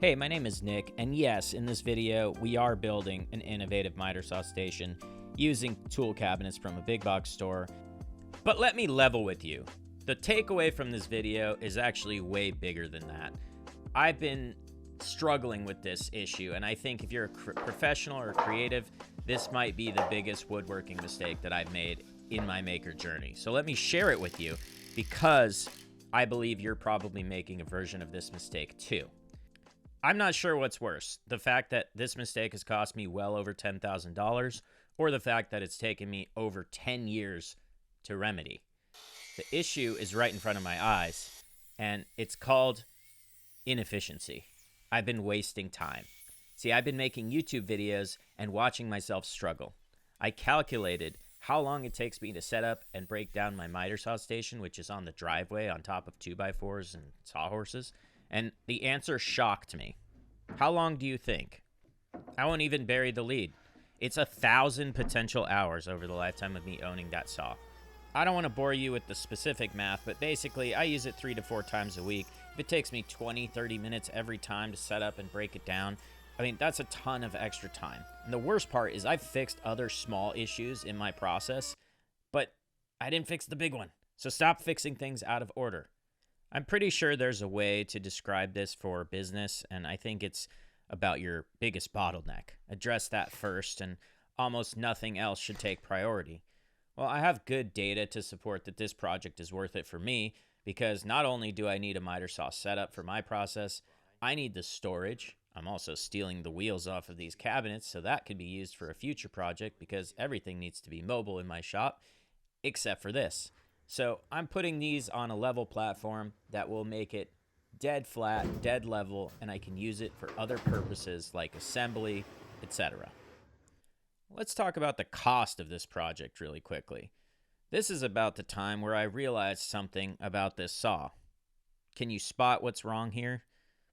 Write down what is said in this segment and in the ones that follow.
Hey, my name is Nick, and yes, in this video, we are building an innovative miter saw station using tool cabinets from a big box store. But let me level with you. The takeaway from this video is actually way bigger than that. I've been struggling with this issue, and I think if you're a professional or creative, this might be the biggest woodworking mistake that I've made in my maker journey. So let me share it with you because I believe you're probably making a version of this mistake too. I'm not sure what's worse, the fact that this mistake has cost me well over $10,000 or the fact that it's taken me over 10 years to remedy. The issue is right in front of my eyes, and it's called inefficiency. I've been wasting time. See, I've been making YouTube videos and watching myself struggle. I calculated how long it takes me to set up and break down my miter saw station, which is on the driveway on top of 2x4s and sawhorses. And the answer shocked me. How long do you think? I won't even bury the lead. It's 1,000 potential hours over the lifetime of me owning that saw. I don't want to bore you with the specific math, but basically I use it 3 to 4 times a week. If it takes me 20, 30 minutes every time to set up and break it down, I mean, that's a ton of extra time. And the worst part is I've fixed other small issues in my process, but I didn't fix the big one. So stop fixing things out of order. I'm pretty sure there's a way to describe this for business, and I think it's about your biggest bottleneck. Address that first, and almost nothing else should take priority. Well, I have good data to support that this project is worth it for me, because not only do I need a miter saw setup for my process, I need the storage. I'm also stealing the wheels off of these cabinets, so that could be used for a future project because everything needs to be mobile in my shop, except for this. So I'm putting these on a level platform that will make it dead flat, dead level, and I can use it for other purposes like assembly, etc. Let's talk about the cost of this project really quickly. This is about the time where I realized something about this saw. Can you spot what's wrong here?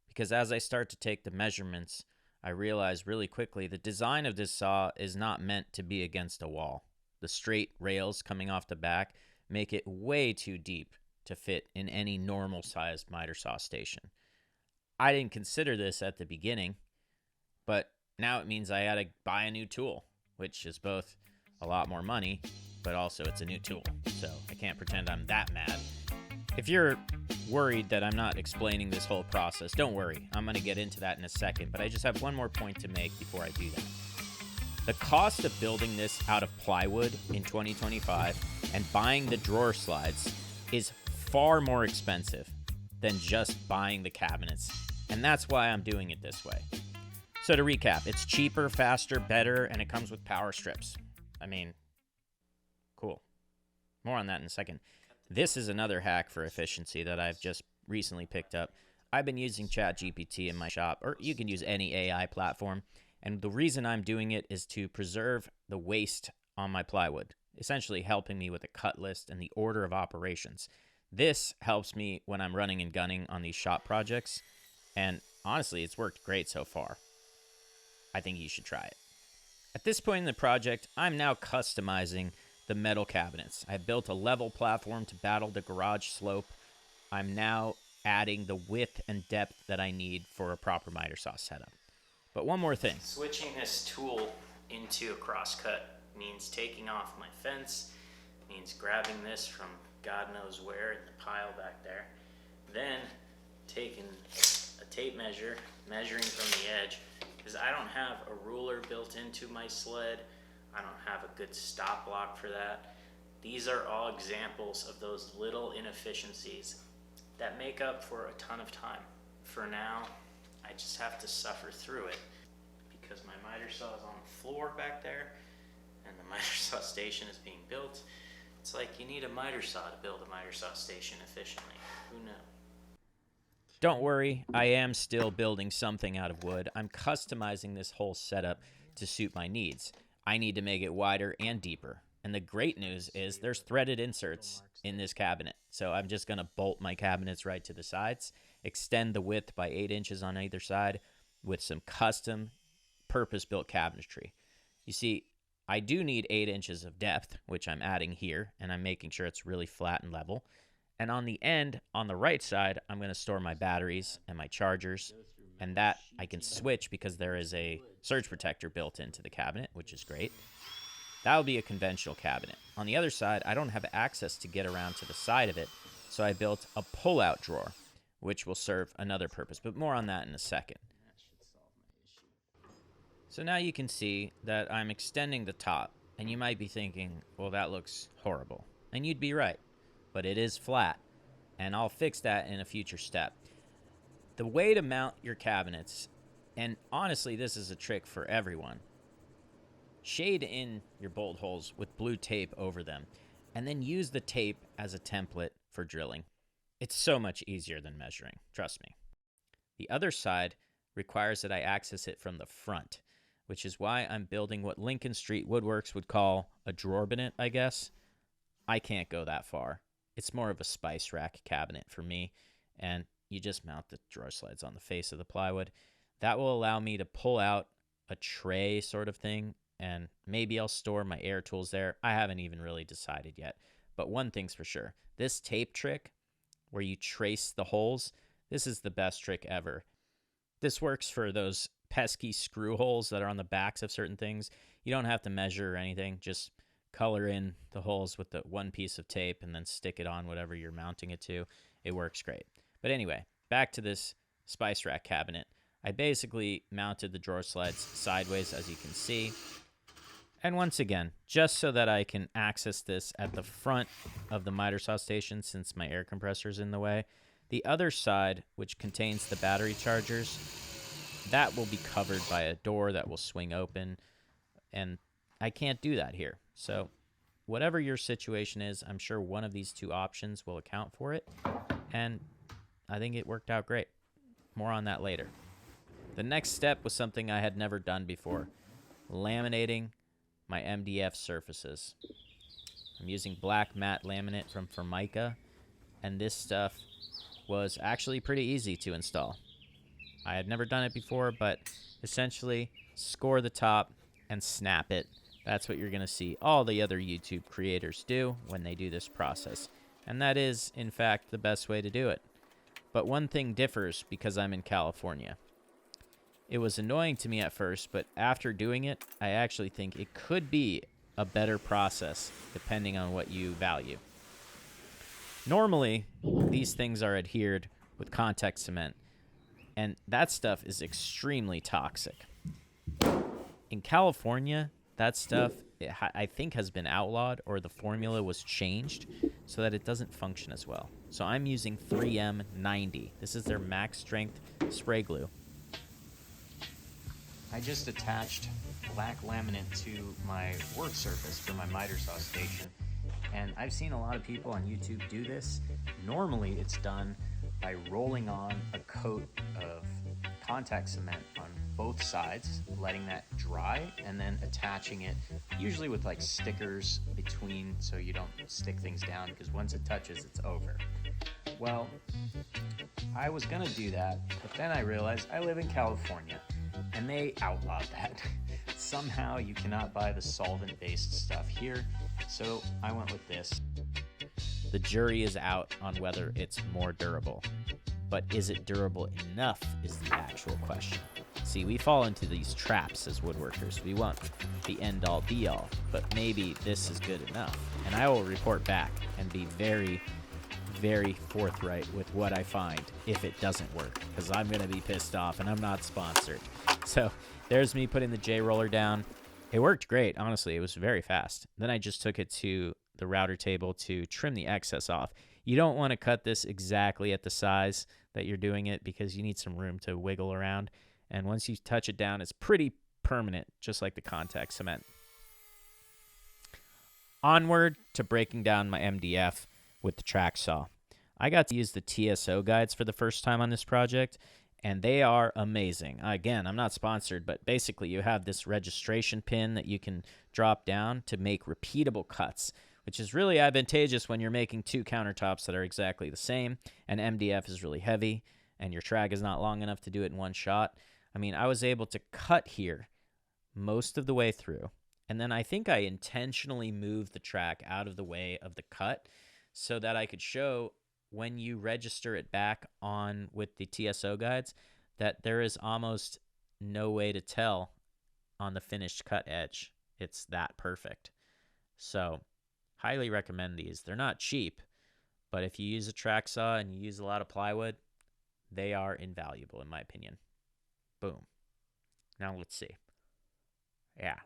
Because as I start to take the measurements, I realize really quickly the design of this saw is not meant to be against a wall. The straight rails coming off the back make it way too deep to fit in any normal sized miter saw station. I didn't consider this at the beginning, but now it means I had to buy a new tool, which is both a lot more money, but also it's a new tool. So I can't pretend I'm that mad. If you're worried that I'm not explaining this whole process, don't worry. I'm going to get into that in a second, but I just have one more point to make before I do that. The cost of building this out of plywood in 2025 and buying the drawer slides is far more expensive than just buying the cabinets, and that's why I'm doing it this way. So to recap, it's cheaper, faster, better, and it comes with power strips. I mean, cool. More on that in a second. This is another hack for efficiency that I've just recently picked up. I've been using ChatGPT in my shop, or you can use any AI platform. And the reason I'm doing it is to preserve the waste on my plywood, essentially helping me with a cut list and the order of operations. This helps me when I'm running and gunning on these shop projects, and honestly, it's worked great so far. I think you should try it. At this point in the project, I'm now customizing the metal cabinets. I've built a level platform to battle the garage slope. I'm now adding the width and depth that I need for a proper miter saw setup. But one more thing. Switching this tool into a crosscut means taking off my fence, means grabbing this from God knows where in the pile back there, then taking a tape measure, measuring from the edge, because I don't have a ruler built into my sled. I don't have a good stop block for that. These are all examples of those little inefficiencies that make up for a ton of time. For now, I just have to suffer through it because my miter saw is on the floor back there and the miter saw station is being built. It's like you need a miter saw to build a miter saw station efficiently. Who knew? Don't worry, I am still building something out of wood. I'm customizing this whole setup to suit my needs. I need to make it wider and deeper. And the great news is there's threaded inserts in this cabinet. So I'm just going to bolt my cabinets right to the sides, extend the width by 8 inches on either side with some custom purpose-built cabinetry. You see, I do need 8 inches of depth, which I'm adding here, and I'm making sure it's really flat and level. And on the end, on the right side, I'm going to store my batteries and my chargers. And that I can switch because there is a surge protector built into the cabinet, which is great. That would be a conventional cabinet. On the other side, I don't have access to get around to the side of it, so I built a pull-out drawer, which will serve another purpose, but more on that in a second. So now you can see that I'm extending the top, and you might be thinking, well, that looks horrible. And you'd be right, but it is flat, and I'll fix that in a future step. The way to mount your cabinets, and honestly, this is a trick for everyone, shade in your bolt holes with blue tape over them, and then use the tape as a template for drilling. It's so much easier than measuring, trust me. The other side requires that I access it from the front, which is why I'm building what Lincoln Street Woodworks would call a drawerbinet, I guess. I can't go that far. It's more of a spice rack cabinet for me, and you just mount the drawer slides on the face of the plywood. That will allow me to pull out a tray sort of thing, and maybe I'll store my air tools there. I haven't even really decided yet. But one thing's for sure. This tape trick, where you trace the holes, this is the best trick ever. This works for those pesky screw holes that are on the backs of certain things. You don't have to measure or anything. Just color in the holes with the one piece of tape and then stick it on whatever you're mounting it to. It works great. But anyway, back to this spice rack cabinet. I basically mounted the drawer slides sideways, as you can see. And once again, just so that I can access this at the front of the miter saw station since my air compressor is in the way, the other side, which contains the battery chargers, that will be covered by a door that will swing open, and I can't do that here. So whatever your situation is, I'm sure one of these two options will account for it, and I think it worked out great. More on that later. The next step was something I had never done before, laminating my MDF surfaces. I'm using black matte laminate from Formica, and this stuff was actually pretty easy to install. I had never done it before, but essentially score the top and snap it. That's what you're going to see all the other YouTube creators do when they do this process. And that is, in fact, the best way to do it. But one thing differs because I'm in California. It was annoying to me at first, but after doing it, I actually think it could be a better process depending on what you value. Normally, these things are adhered with contact cement, and that stuff is extremely toxic. In California, that stuff, I think, has been outlawed, or the formula was changed so that it doesn't function as well. So I'm using 3M 90. This is their max strength spray glue. I just attached black laminate to my work surface for my miter saw station, and I've seen a lot of people on YouTube do this. Normally it's done by rolling on a coat of contact cement on both sides, letting that dry, and then attaching it, usually with like stickers between so you don't stick things down, because once it touches, it's over. Well, I was gonna do that, but then I realized I live in California, and they outlawed that. Somehow you cannot buy the solvent-based stuff here, so I went with this. The jury is out on whether it's more durable, but is it durable enough is the actual question. See, we fall into these traps as woodworkers. We want the end-all be-all, but maybe this is good enough. And I will report back and be very, very forthright with what I find if it doesn't work, because I'm going to be pissed off, and I'm not sponsored. So there's me putting the J-roller down. It worked great, honestly. It was very fast. Then I just took it to the router table to trim the excess off. You don't want to cut this exactly at the size that you're doing it, because you need some room to wiggle around. And once you touch it down, it's pretty permanent, just like the contact cement. Onward to breaking down my MDF with the track saw. I got to use the TSO guides for the first time on this project, and they are amazing. Again, I'm not sponsored, but basically you have this registration pin that you can drop down to make repeatable cuts, which is really advantageous when you're making two countertops that are exactly the same, and MDF is really heavy, and your track is not long enough to do it in one shot. I mean, I was able to cut here most of the way through, and then I think I intentionally moved the track out of the way of the cut so that I could show when you register it back on with the TSO guides, that there is almost no way to tell on the finished cut edge. It's that perfect. So, highly recommend these. They're not cheap, but if you use a track saw and you use a lot of plywood, they are invaluable in my opinion. Boom. Now let's see. Yeah.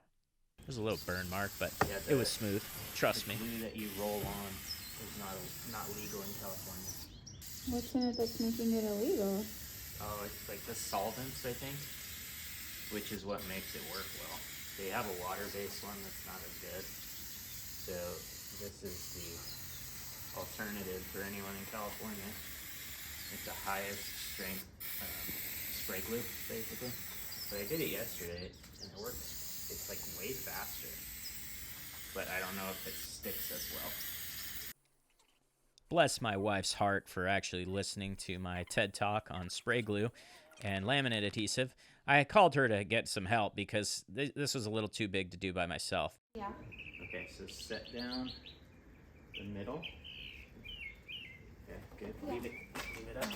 There's a little burn mark, but yeah, it was smooth. Trust me. The glue that you roll on is not legal in California. What's in it that's making it illegal? Oh, it's like the solvents, I think, which is what makes it work well. They have a water-based one that's not as good. So this is the alternative for anyone in California. It's the highest strength spray glue, basically. But I did it yesterday, and it works. It's like way faster. But I don't know if it sticks as well. Bless my wife's heart for actually listening to my TED Talk on spray glue and laminate adhesive. I called her to get some help because this was a little too big to do by myself. Yeah. Okay, so set down the middle. Okay, good. Yeah. Leave it up.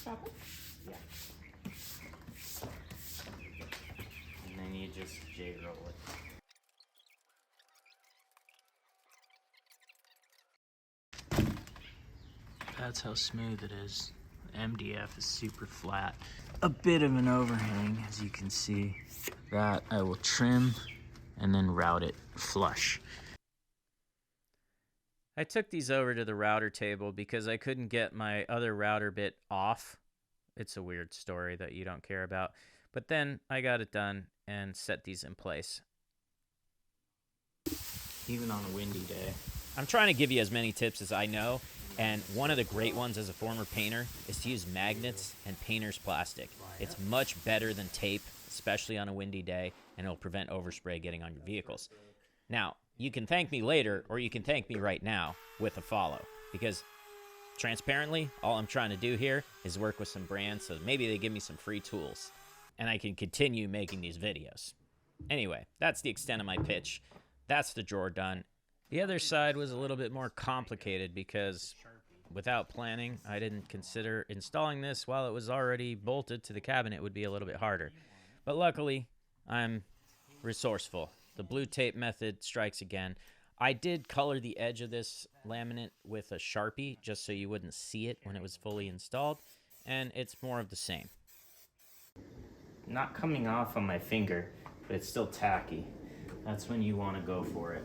Drop it? Yeah. And then you just J-roll it. That's how smooth it is. The MDF is super flat. A bit of an overhang, as you can see. That I will trim and then route it flush. I took these over to the router table because I couldn't get my other router bit off. It's a weird story that you don't care about. But then I got it done and set these in place. Even on a windy day. I'm trying to give you as many tips as I know. And one of the great ones as a former painter is to use magnets and painter's plastic. It's much better than tape, especially on a windy day, and it'll prevent overspray getting on your vehicles. Now, you can thank me later, or you can thank me right now with a follow, because transparently, all I'm trying to do here is work with some brands so maybe they give me some free tools, and I can continue making these videos. Anyway, that's the extent of my pitch. That's the drawer done. The other side was a little bit more complicated because without planning, I didn't consider installing this while it was already bolted to the cabinet would be a little bit harder. But luckily, I'm resourceful. The blue tape method strikes again. I did color the edge of this laminate with a Sharpie just so you wouldn't see it when it was fully installed, and it's more of the same. Not coming off on my finger, but it's still tacky. That's when you want to go for it.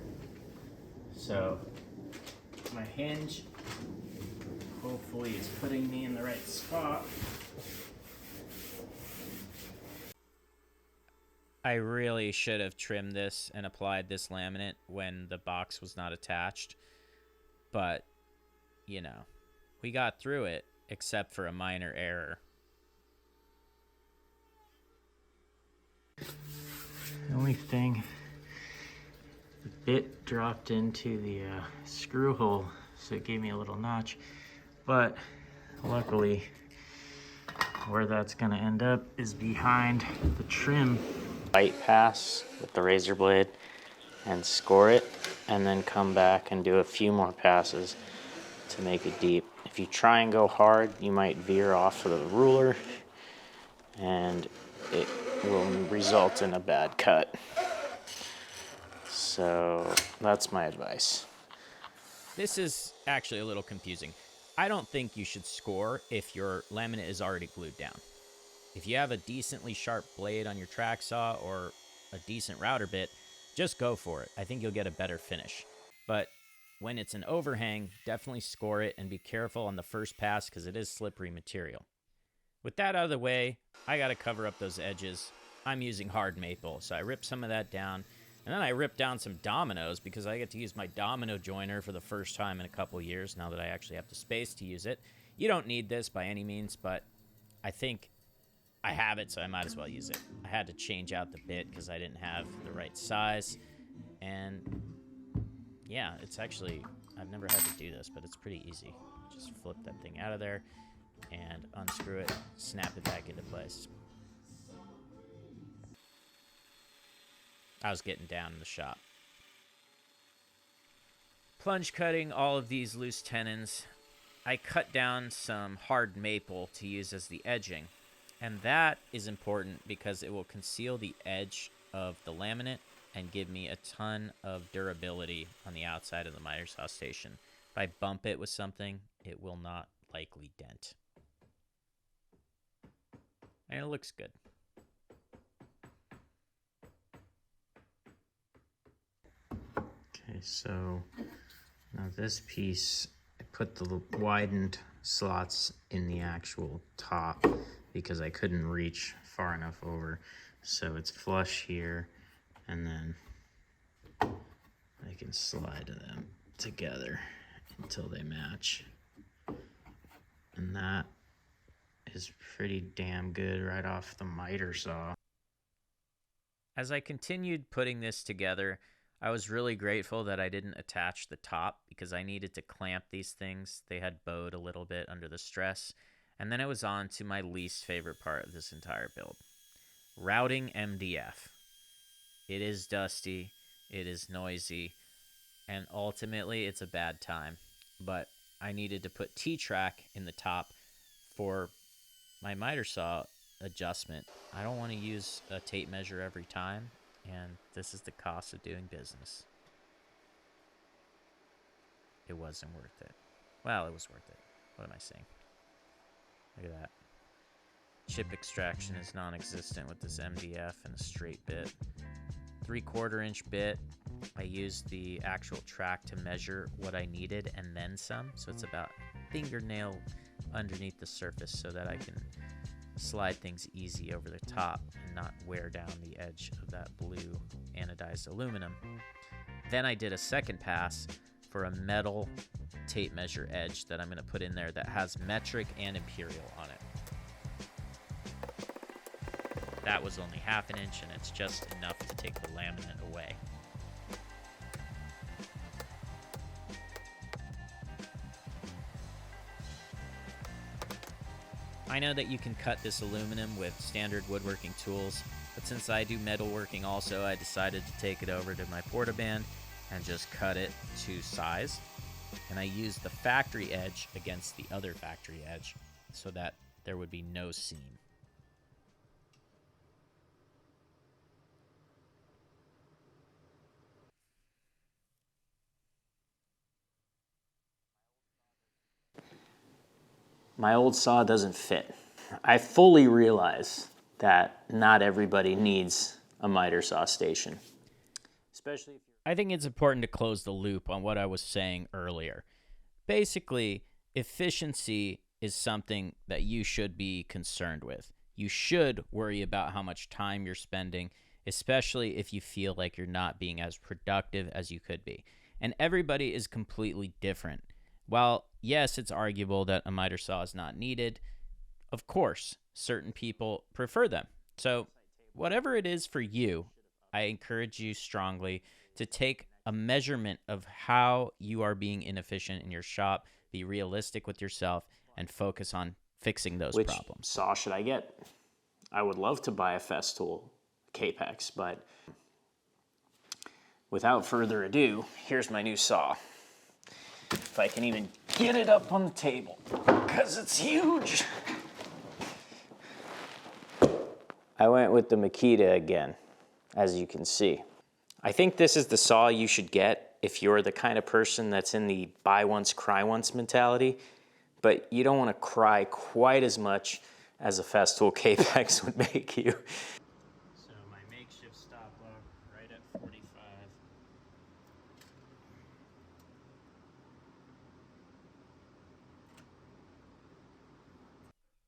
So my hinge hopefully is putting me in the right spot. I really should have trimmed this and applied this laminate when the box was not attached. But, you know, we got through it except for a minor error. The only thing, the bit dropped into the screw hole, so it gave me a little notch. But luckily, where that's gonna end up is behind the trim. Light pass with the razor blade and score it, and then come back and do a few more passes to make it deep. If you try and go hard, you might veer off of the ruler and it will result in a bad cut. So that's my advice. This is actually a little confusing. I don't think you should score if your laminate is already glued down. If you have a decently sharp blade on your track saw or a decent router bit, just go for it. I think you'll get a better finish. But when it's an overhang, definitely score it and be careful on the first pass because it is slippery material. With that out of the way, I got to cover up those edges. I'm using hard maple, so I ripped some of that down. And then I ripped down some dominoes because I get to use my domino joiner for the first time in a couple years now that I actually have the space to use it. You don't need this by any means, but I think I have it, so I might as well use it. I had to change out the bit because I didn't have the right size. And yeah, it's actually, I've never had to do this, but it's pretty easy. Just flip that thing out of there and unscrew it, snap it back into place. I was getting down in the shop. plunge cutting all of these loose tenons, I cut down some hard maple to use as the edging. And that is important because it will conceal the edge of the laminate and give me a ton of durability on the outside of the miter saw station. If I bump it with something, it will not likely dent. And it looks good. Okay, so now this piece, I put the widened slots in the actual top because I couldn't reach far enough over. So it's flush here, and then I can slide them together until they match. And that is pretty damn good right off the miter saw. As I continued putting this together, I was really grateful that I didn't attach the top because I needed to clamp these things. They had bowed a little bit under the stress. And then it was on to my least favorite part of this entire build. Routing MDF. It is dusty, it is noisy, and ultimately it's a bad time. But I needed to put T-track in the top for my miter saw adjustment. I don't want to use a tape measure every time, and this is the cost of doing business. It wasn't worth it. Well, it was worth it. What am I saying? Look at that. Chip extraction is non-existent with this MDF and a straight bit. 3/4 inch bit. I used the actual track to measure what I needed and then some. So it's about a fingernail underneath the surface so that I can slide things easy over the top and not wear down the edge of that blue anodized aluminum. Then I did a second pass for a metal tape measure edge that I'm going to put in there that has metric and imperial on it. That was only 1/2 inch, and it's just enough to take the laminate away. I know that you can cut this aluminum with standard woodworking tools, but since I do metalworking also, I decided to take it over to my Portaband and just cut it to size. And I used the factory edge against the other factory edge so that there would be no seam. My old saw doesn't fit. I fully realize that not everybody needs a miter saw station. Especially if I think it's important to close the loop on what I was saying earlier. Basically, efficiency is something that you should be concerned with. You should worry about how much time you're spending, especially if you feel like you're not being as productive as you could be. And everybody is completely different. While, yes, it's arguable that a miter saw is not needed, of course, certain people prefer them. So, whatever it is for you, I encourage you strongly to take a measurement of how you are being inefficient in your shop, be realistic with yourself, and focus on fixing those problems. Which saw should I get? I would love to buy a Festool Capex, but without further ado, here's my new saw. If I can even get it up on the table, because it's huge. I went with the Makita again, as you can see. I think this is the saw you should get if you're the kind of person that's in the buy once, cry once mentality, but you don't want to cry quite as much as a Festool Capex would make you. So my makeshift stop lock right at 45.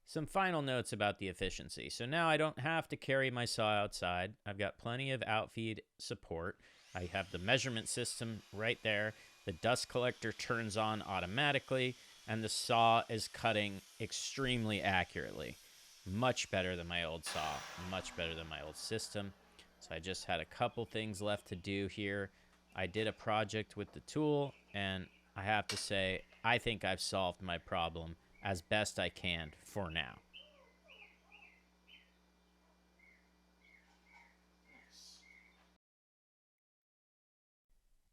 Some final notes about the efficiency. So now I don't have to carry my saw outside. I've got plenty of outfeed support. I have the measurement system right there. The dust collector turns on automatically, and the saw is cutting extremely accurately. Much better than my old saw, much better than my old system. So I just had a couple things left to do here. I did a project with the tool, and I have to say, I think I've solved my problem as best I can for now.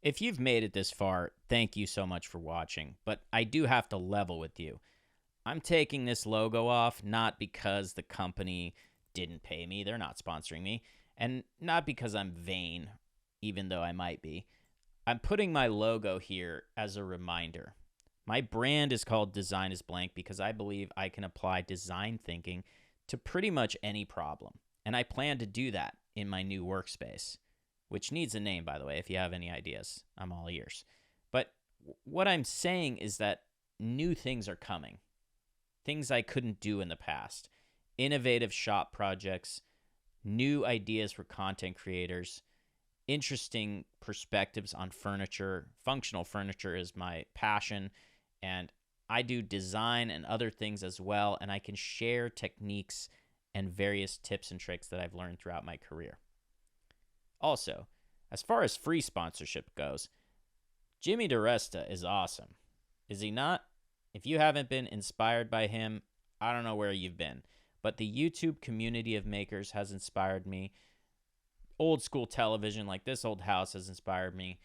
If you've made it this far, thank you so much for watching, but I do have to level with you. I'm taking this logo off not because the company didn't pay me, they're not sponsoring me, and not because I'm vain, even though I might be. I'm putting my logo here as a reminder. My brand is called Design is Blank because I believe I can apply design thinking to pretty much any problem, and I plan to do that in my new workspace, which needs a name, by the way. If you have any ideas, I'm all ears. But what I'm saying is that new things are coming, things I couldn't do in the past, innovative shop projects, new ideas for content creators, interesting perspectives on furniture. Functional furniture is my passion, and I do design and other things as well, and I can share techniques and various tips and tricks that I've learned throughout my career. Also, as far as free sponsorship goes, Jimmy DiResta is awesome. Is he not? If you haven't been inspired by him, I don't know where you've been. But the YouTube community of makers has inspired me. Old school television like this old house has inspired me.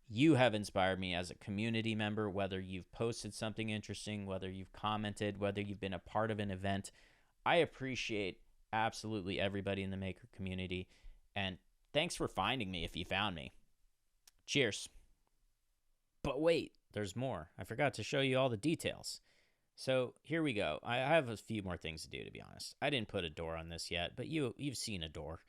You have inspired me as a community member, whether you've posted something interesting, whether you've commented, whether you've been a part of an event. I appreciate absolutely everybody in the maker community. And thanks for finding me if you found me. Cheers. But wait, there's more. I forgot to show you all the details. So here we go. I have a few more things to do, to be honest. I didn't put a door on this yet, but you've seen a door.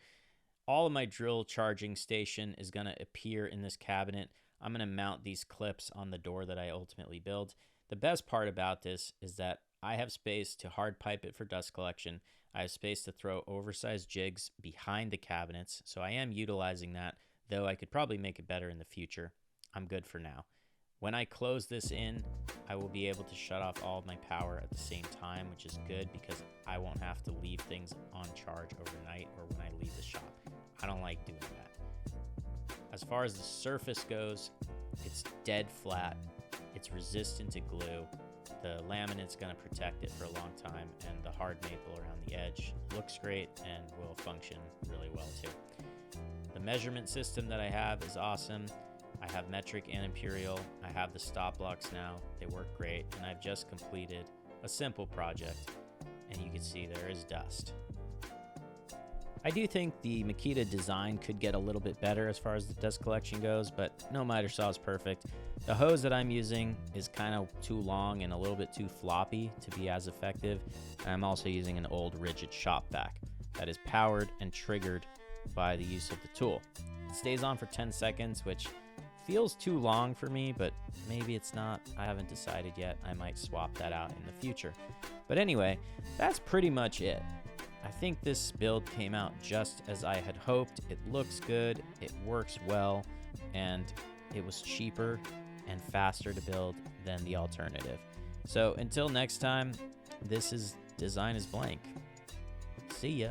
All of my drill charging station is going to appear in this cabinet. I'm going to mount these clips on the door that I ultimately build. The best part about this is that I have space to hard pipe it for dust collection. I have space to throw oversized jigs behind the cabinets, so I am utilizing that, though I could probably make it better in the future. I'm good for now. When I close this in, I will be able to shut off all of my power at the same time, which is good because I won't have to leave things on charge overnight or when I leave the shop. I don't like doing that. As far as the surface goes, it's dead flat. It's resistant to glue. The laminate's going to protect it for a long time, and the hard maple around the edge looks great and will function really well too. The measurement system that I have is awesome. I have metric and imperial. I have the stop blocks now. They work great, and I've just completed a simple project, and you can see there is dust. I do think the Makita design could get a little bit better as far as the dust collection goes, but no miter saw is perfect. The hose that I'm using is kind of too long and a little bit too floppy to be as effective. And I'm also using an old rigid shop vac that is powered and triggered by the use of the tool. It stays on for 10 seconds, which feels too long for me, but maybe it's not. I haven't decided yet. I might swap that out in the future. But anyway, that's pretty much it. I think this build came out just as I had hoped. It looks good, it works well, and it was cheaper and faster to build than the alternative. So until next time, this is Design is Blank. See ya.